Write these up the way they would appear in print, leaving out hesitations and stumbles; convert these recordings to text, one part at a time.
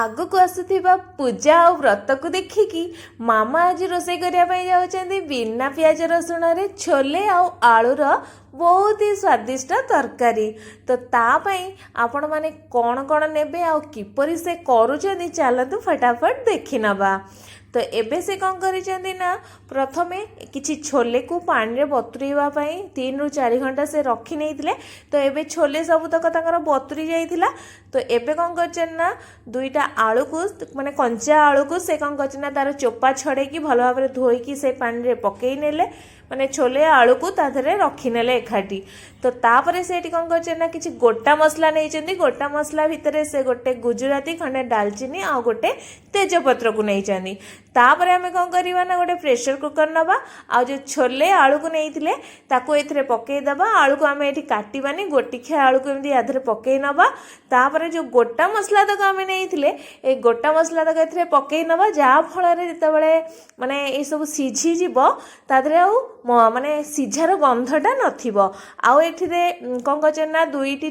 ଆଗକୁ ଆସୁଥିବା ପୂଜା ଆଉ ବ୍ରତକୁ ଦେଖିକି ମାମା ଆଜି ରୋଷେଇ କରିବା ପାଇଁ ଯାଉଛନ୍ତି ବିନା ପିଆଜ ରସୁଣରେ ଛୋଲେ ଆଉ ଆଳୁର ବହୁତ ହି ସ୍ୱାଦିଷ୍ଟ ତରକାରୀ। ତ ତା ପାଇଁ ଆପଣମାନେ କ'ଣ କ'ଣ ନେବେ ଆଉ କିପରି ସେ କରୁଛନ୍ତି ଚାଲନ୍ତୁ ଫଟାଫଟ ଦେଖି ନେବା। ତ ଏବେ ସେ କ'ଣ କରିଛନ୍ତି ନା ପ୍ରଥମେ କିଛି ଛୋଲେକୁ ପାଣିରେ ବତୁରେଇବା ପାଇଁ 3 ରୁ 4 ଘଣ୍ଟା ସେ ରଖି ନେଇଥିଲେ। ତ ଏବେ ଛୋଲେ ସବୁତକ ତାଙ୍କର ବତୁରି ଯାଇଥିଲା। ତ ଏବେ କ'ଣ କରିଛନ୍ତି ନା 2ଟା ଆଳୁକୁ ମାନେ କଞ୍ଚା ଆଳୁକୁ ସେ କ'ଣ କରିଛନ୍ତି ନା ତାର ଚୋପା ଛଡ଼େଇକି ଭଲ ଭାବରେ ଧୋଇକି ସେ ପାଣିରେ ପକେଇ ନେଲେ, ମାନେ ଛୋଲେ ଆଳୁକୁ ତା ଦେହରେ ରଖିନେଲେ ଏକାଠି। ତ ତାପରେ ସେଠି କ'ଣ କରିଛନ୍ତି ନା କିଛି ଗୋଟା ମସଲା ନେଇଛନ୍ତି। ଗୋଟା ମସଲା ଭିତରେ ସେ ଗୋଟେ ଗୁଜୁରାତି, ଖଣ୍ଡେ ଡାଲଚିନି ଆଉ ଗୋଟେ ତେଜପତ୍ରକୁ ନେଇଛନ୍ତି। ତାପରେ ଆମେ କ'ଣ କରିବା ନା ଗୋଟେ ପ୍ରେସର କୁକର ନେବା, ଆଉ ଯେଉଁ ଛୋଲେ ଆଳୁକୁ ନେଇଥିଲେ ତାକୁ ଏଥିରେ ପକେଇଦେବା। ଆଳୁକୁ ଆମେ ଏଠି କାଟିବାନି, ଗୋଟିଖିଆ ଆଳୁକୁ ଏମିତି ୟା ଦେହରେ ପକେଇ ନେବା। ତାପରେ ଯେଉଁ ଗୋଟା ମସଲା ତକ ଆମେ ନେଇଥିଲେ ଏଇ ଗୋଟା ମସଲା ତକ ଏଥିରେ ପକେଇ ନେବା, ଯାହାଫଳରେ ଯେତେବେଳେ ମାନେ ଏଇସବୁ ସିଝିଯିବ ତା ଦେହରେ ଆଉ ମାନେ ସିଝାର ଗନ୍ଧଟା ନଥିବ। ଆଉ ଏଥିରେ କ'ଣ କରିଛନ୍ତି ନା 2ଟି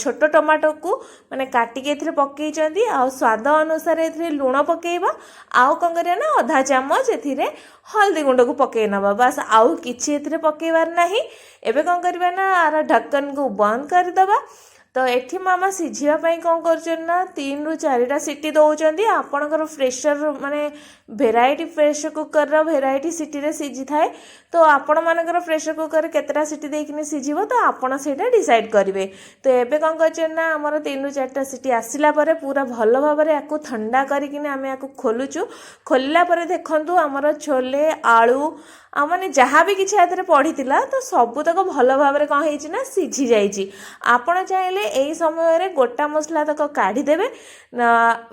ଛୋଟ ଟମାଟୋକୁ ମାନେ କାଟିକି ଏଥିରେ ପକେଇଛନ୍ତି। ଆଉ ସ୍ୱାଦ ଅନୁସାରେ ଏଥିରେ ଲୁଣ ପକେଇବା, ଆଉ କ'ଣ କରିବା ନା ଅଧା ଚାମଚ ଏଥିରେ ହଳଦୀ ଗୁଣ୍ଡକୁ ପକେଇ ନେବା। ବାସ୍ ଆଉ କିଛି ଏଥିରେ ପକେଇବାର ନାହିଁ। ଏବେ କ'ଣ କରିବା ନା ଆର ଢକ୍କନକୁ ବନ୍ଦ କରିଦେବା। ତ ଏଠି ମାମା ସିଝିବା ପାଇଁ କ'ଣ କରୁଛନ୍ତି ନା 3 ରୁ 4ଟା ସିଟି ଦେଉଛନ୍ତି। ଆପଣଙ୍କର ପ୍ରେସର ମାନେ ଭେରାଇଟି ପ୍ରେସର କୁକରର ଭେରାଇଟି ସିଟିରେ ସିଝିଥାଏ। ତ ଆପଣମାନଙ୍କର ପ୍ରେସର କୁକରରେ କେତେଟା ସିଟି ଦେଇକିନି ସିଝିବ ତ ଆପଣ ସେଇଟା ଡିସାଇଡ଼୍ କରିବେ। ତ ଏବେ କ'ଣ କରୁଛନ୍ତି ନା ଆମର 3 ରୁ 4ଟା ସିଟି ଆସିଲା ପରେ ପୁରା ଭଲ ଭାବରେ ୟାକୁ ଥଣ୍ଡା କରିକିନି ଆମେ ୟାକୁ ଖୋଲୁଛୁ। ଖୋଲିଲା ପରେ ଦେଖନ୍ତୁ ଆମର ଛୋଲେ, ଆଳୁ ଆଉ ମାନେ ଯାହା ବି କିଛି ଏଥିରେ ପଡ଼ିଥିଲା ତ ସବୁତକ ଭଲ ଭାବରେ କ'ଣ ହେଇଛି ନା ସିଝି ଯାଇଛି। ଆପଣ ଚାହିଁଲେ ଏହି ସମୟରେ ଗୋଟା ମସଲା ତକ କାଢ଼ିଦେବେ।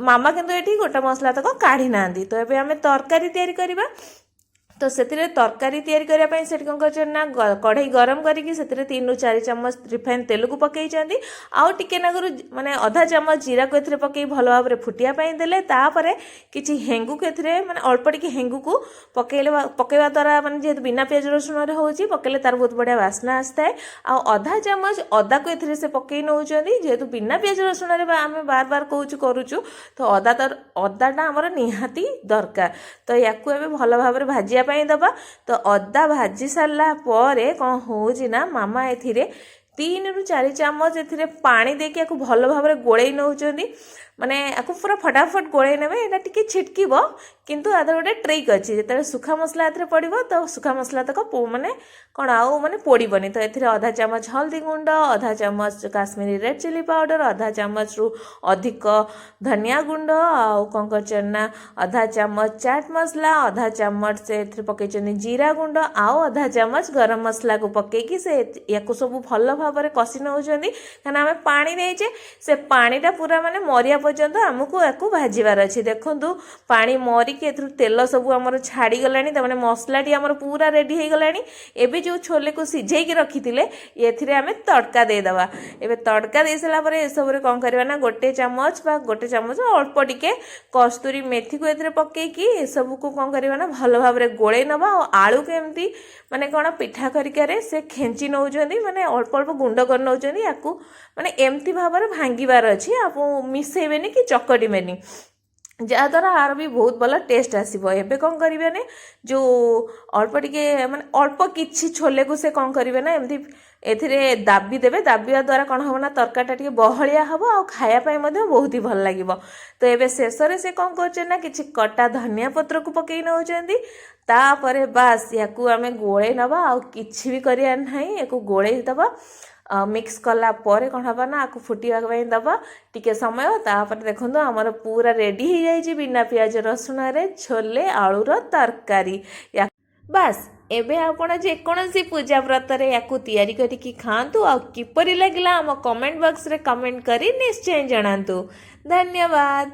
ମାମା କିନ୍ତୁ ଏଠି ଗୋଟା ମସଲା ତକ କାଢ଼ି ନାହାନ୍ତି। ତ ଏବେ ଆମେ ତରକାରୀ ତିଆରି କରିବା। ତ ସେଥିରେ ତରକାରୀ ତିଆରି କରିବା ପାଇଁ ସେଠି କ'ଣ କରିଛନ୍ତି ନା କଢ଼େଇ ଗରମ କରିକି ସେଥିରେ 3 ରୁ 4 ଚାମଚ ରିଫାଇନ୍ ତେଲକୁ ପକେଇଛନ୍ତି। ଆଉ ଟିକେ ନାଗରୁ ମାନେ ଅଧା ଚାମଚ ଜିରାକୁ ଏଥିରେ ପକେଇ ଭଲ ଭାବରେ ଫୁଟିବା ପାଇଁ ଦେଲେ। ତାପରେ କିଛି ହେଙ୍ଗୁକୁ ଏଥିରେ ମାନେ ଅଳ୍ପ ଟିକେ ହେଙ୍ଗୁକୁ ପକେଇବା ଦ୍ୱାରା ମାନେ ଯେହେତୁ ବିନା ପିଆଜ ରସୁଣରେ ହେଉଛି ପକେଇଲେ ତାର ବହୁତ ବଢ଼ିଆ ବାସ୍ନା ଆସିଥାଏ। ଆଉ ଅଧା ଚାମଚ ଅଦାକୁ ଏଥିରେ ସେ ପକେଇ ନେଉଛନ୍ତି। ଯେହେତୁ ବିନା ପିଆଜ ରସୁଣରେ ଆମେ ବାର କରୁଛୁ ତ ଅଦାଟା ଆମର ନିହାତି ଦରକାର। ତ ୟାକୁ ଏବେ ଭଲ ଭାବରେ ଭାଜିବା ପାଇଁ ଦେବା। ତ ଅଦା ଭାଜି ସାରିଲା ପରେ କ'ଣ ହେଉଛି ନା ମାମା ଏଥିରେ 3 ରୁ 4 ଚାମଚ ଏଥିରେ ପାଣି ଦେଇକି ୟାକୁ ଭଲ ଭାବରେ ଗୋଳେଇ ନେଉଛନ୍ତି। ମାନେ ୟାକୁ ପୁରା ଫଟାଫଟ ଗୋଳେଇ ନେବେ, ଏଇଟା ଟିକେ ଛିଟକିବ କିନ୍ତୁ ଆଦେହରେ ଗୋଟେ ଟ୍ରିକ୍ ଅଛି। ଯେତେବେଳେ ଶୁଖା ମସଲା ଏଥିରେ ପଡ଼ିବ ତ ଶୁଖା ମସଲା ତକ ମାନେ କ'ଣ ଆଉ ମାନେ ପୋଡ଼ିବନି। ତ ଏଥିରେ ଅଧା ଚାମଚ ହଳଦୀ ଗୁଣ୍ଡ, ଅଧା ଚାମଚ କାଶ୍ମୀରୀ ରେଡ୍ ଚିଲି ପାଉଡ଼ର, ଅଧା ଚାମଚରୁ ଅଧିକ ଧନିଆ ଗୁଣ୍ଡ, ଆଉ କ'ଣ କରିଛନ୍ତି ନା ଅଧା ଚାମଚ ଚାଟ୍ ମସଲା, ଅଧା ଚାମଚ ସେ ଏଥିରେ ପକେଇଛନ୍ତି ଜିରା ଗୁଣ୍ଡ, ଆଉ ଅଧା ଚାମଚ ଗରମ ମସଲାକୁ ପକେଇକି ସେ ୟାକୁ ସବୁ ଭଲ ଭାବରେ କଷି ନେଉଛନ୍ତି। କାରଣ ଆମେ ପାଣି ଦେଇଛେ, ସେ ପାଣିଟା ପୁରା ମାନେ ମରିବା ପର୍ଯ୍ୟନ୍ତ ଆମକୁ ୟାକୁ ଭାଜିବାର ଅଛି। ଦେଖନ୍ତୁ ପାଣି ମରିକି ଏଥିରୁ ତେଲ ସବୁ ଆମର ଛାଡ଼ିଗଲାଣି, ତାମାନେ ମସଲାଟି ଆମର ପୁରା ରେଡ଼ି ହେଇଗଲାଣି। ଏବେ ଯେଉଁ ଛୋଲେକୁ ସିଝେଇକି ରଖିଥିଲେ ଏଥିରେ ଆମେ ତଡ଼କା ଦେଇଦେବା। ଏବେ ତଡ଼କା ଦେଇସାରିଲା ପରେ ଏସବୁରେ କ'ଣ କରିବା ନା ଗୋଟେ ଚାମଚ ଅଳ୍ପ ଟିକେ କସ୍ତୁରୀ ମେଥିକୁ ଏଥିରେ ପକେଇକି ଏସବୁକୁ କ'ଣ କରିବା ନା ଭଲ ଭାବରେ ଗୋଳେଇ ନେବା। ଆଉ ଆଳୁକୁ ଏମିତି ମାନେ କ'ଣ ପିଠା କରିକାରେ ସେ ଖେଞ୍ଚି ନେଉଛନ୍ତି, ମାନେ ଅଳ୍ପ ଅଳ୍ପ ଗୁଣ୍ଡ କରି ନେଉଛନ୍ତି। ୟାକୁ ମାନେ ଏମିତି ଭାବରେ ଭାଙ୍ଗିବାର ଅଛି, ଆପଣ ମିଶାଇବେନି କି ଚକଟିବେନି, ଯାହାଦ୍ୱାରା ଆର ବି ବହୁତ ଭଲ ଟେଷ୍ଟ ଆସିବ। ଏବେ କ'ଣ କରିବେ ନା ଯେଉଁ ଅଳ୍ପ ଟିକେ ମାନେ ଅଳ୍ପ କିଛି ଛୋଲେକୁ ସେ କ'ଣ କରିବେ ନା ଏମିତି ଏଥିରେ ଦାବି ଦେବେ। ଦାବିବା ଦ୍ୱାରା କ'ଣ ହେବ ନା ତରକାରୀଟା ଟିକେ ବହଳିଆ ହେବ ଆଉ ଖାଇବା ପାଇଁ ମଧ୍ୟ ବହୁତ ହି ଭଲ ଲାଗିବ। ତ ଏବେ ଶେଷରେ ସେ କ'ଣ କରୁଛନ୍ତି ନା କିଛି କଟା ଧନିଆ ପତ୍ରକୁ ପକେଇ ନେଉଛନ୍ତି। ତାପରେ ବାସ୍ ୟାକୁ ଆମେ ଗୋଳେଇ ନେବା, ଆଉ କିଛି ବି କରିବାର ନାହିଁ। ୟାକୁ ଗୋଳେଇ ଦେବା, ମିକ୍ସ କଲା ପରେ କ'ଣ ହେବ ନା ଆକୁ ଫୁଟିବା ପାଇଁ ଦେବା ଟିକେ ସମୟ। ତାପରେ ଦେଖନ୍ତୁ ଆମର ପୁରା ରେଡ଼ି ହେଇଯାଇଛି ବିନା ପିଆଜ ରସୁଣରେ ଛୋଲେ ଆଳୁର ତରକାରୀ। ବାସ୍ ଏବେ ଆପଣ ଯେକୌଣସି ପୂଜା ବ୍ରତରେ ୟାକୁ ତିଆରି କରିକି ଖାଆନ୍ତୁ। ଆଉ କିପରି ଲାଗିଲା ଆମ କମେଣ୍ଟ ବକ୍ସରେ କମେଣ୍ଟ କରି ନିଶ୍ଚୟ ଜଣାନ୍ତୁ। ଧନ୍ୟବାଦ।